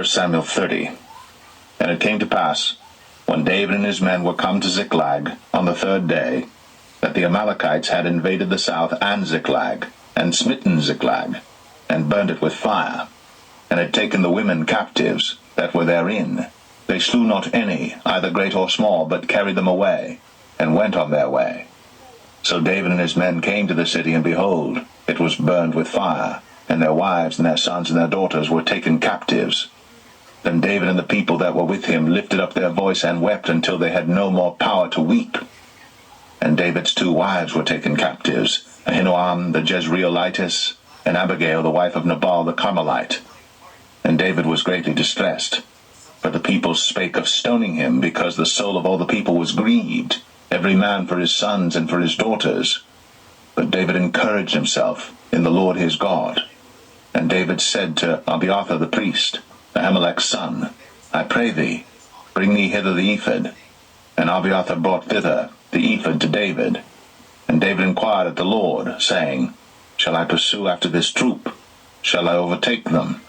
1 Samuel 30. And it came to pass, when David and his men were come to Ziklag on the third day, that the Amalekites had invaded the south and Ziklag, and smitten Ziklag, and burned it with fire, and had taken the women captives that were therein. They slew not any, either great or small, but carried them away, and went on their way. So David and his men came to the city, and behold, it was burned with fire, and their wives and their sons and their daughters were taken captives. Then David and the people that were with him lifted up their voice and wept until they had no more power to weep. And David's 2 wives were taken captives, Ahinoam the Jezreelitess, and Abigail the wife of Nabal the Carmelite. And David was greatly distressed. For the people spake of stoning him, because the soul of all the people was grieved, every man for his sons and for his daughters. But David encouraged himself in the Lord his God. And David said to Abiathar the priest, Ahimelech's son, I pray thee, bring me hither the ephod. And Abiathar brought thither the ephod to David. And David inquired at the Lord, saying, Shall I pursue after this troop? Shall I overtake them?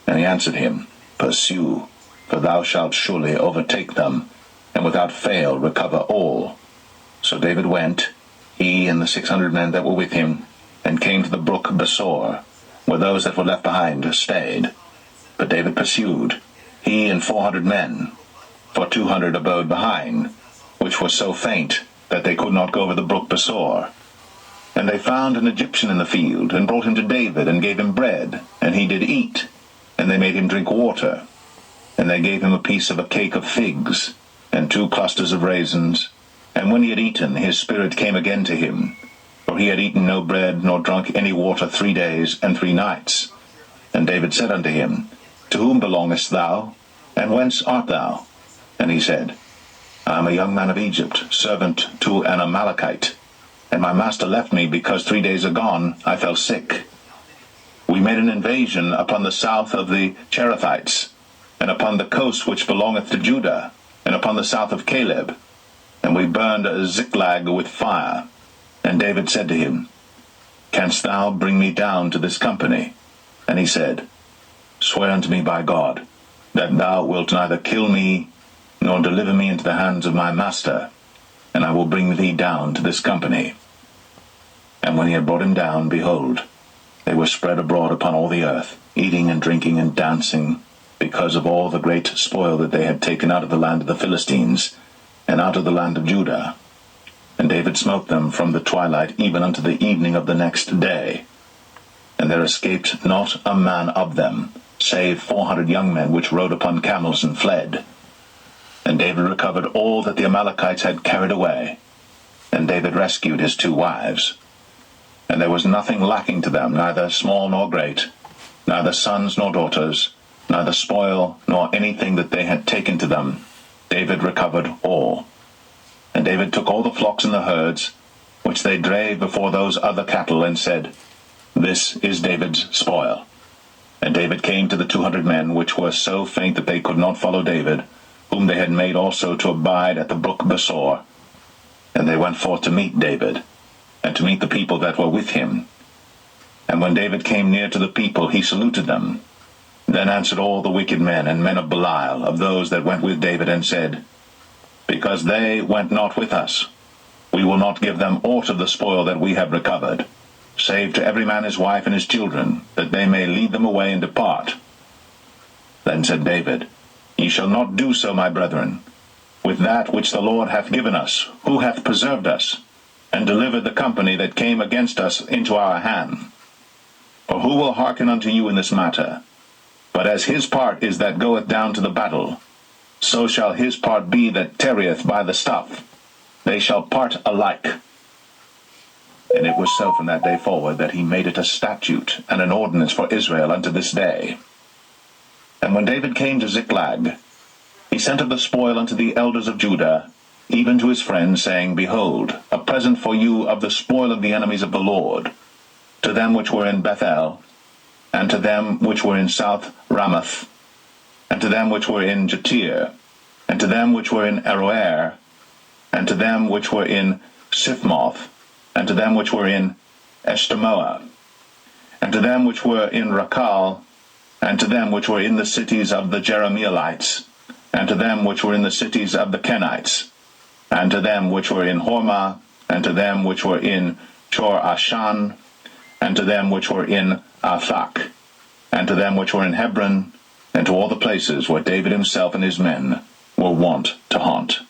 And he answered him, Pursue, for thou shalt surely overtake them, and without fail recover all. So David went, he and the 600 men that were with him, and came to the brook Besor, where those that were left behind stayed. But David pursued, he and 400 men, for 200 abode behind, which were so faint that they could not go over the brook Besor. And they found an Egyptian in the field, and brought him to David, and gave him bread, and he did eat, and they made him drink water. And they gave him a piece of a cake of figs, and 2 clusters of raisins. And when he had eaten, his spirit came again to him, for he had eaten no bread, nor drunk any water 3 days and 3 nights. And David said unto him, To whom belongest thou, and whence art thou? And he said, I am a young man of Egypt, servant to an Amalekite, and my master left me, because 3 days agone I fell sick. We made an invasion upon the south of the Cherethites, and upon the coast which belongeth to Judah, and upon the south of Caleb, and we burned Ziklag with fire. And David said to him, Canst thou bring me down to this company? And he said, Swear unto me by God, that thou wilt neither kill me, nor deliver me into the hands of my master, and I will bring thee down to this company. And when he had brought him down, behold, they were spread abroad upon all the earth, eating and drinking and dancing, because of all the great spoil that they had taken out of the land of the Philistines, and out of the land of Judah. And David smote them from the twilight even unto the evening of the next day. And there escaped not a man of them, save 400 young men which rode upon camels and fled. And David recovered all that the Amalekites had carried away. And David rescued his 2 wives. And there was nothing lacking to them, neither small nor great, neither sons nor daughters, neither spoil nor anything that they had taken to them. David recovered all. And David took all the flocks and the herds, which they drave before those other cattle, and said, This is David's spoil. And David came to the 200 men, which were so faint that they could not follow David, whom they had made also to abide at the brook Besor. And they went forth to meet David, and to meet the people that were with him. And when David came near to the people, he saluted them. Then answered all the wicked men and men of Belial, of those that went with David, and said, Because they went not with us, we will not give them aught of the spoil that we have recovered, save to every man his wife and his children, that they may lead them away and depart. Then said David, Ye shall not do so, my brethren, with that which the Lord hath given us, who hath preserved us, and delivered the company that came against us into our hand. For who will hearken unto you in this matter? But as his part is that goeth down to the battle, so shall his part be that tarrieth by the stuff. They shall part alike. And it was so from that day forward that he made it a statute and an ordinance for Israel unto this day. And when David came to Ziklag, he sent of the spoil unto the elders of Judah, even to his friends, saying, Behold, a present for you of the spoil of the enemies of the Lord, to them which were in Bethel, and to them which were in South Ramoth, and to them which were in Jatir, and to them which were in Aroer, and to them which were in Sifmoth, and to them which were in Eshtemoa, and to them which were in Rakal, and to them which were in the cities of the Jerahmeelites, and to them which were in the cities of the Kenites, and to them which were in Hormah, and to them which were in Chor-Ashan, and to them which were in Athak, and to them which were in Hebron, and to all the places where David himself and his men were wont to haunt.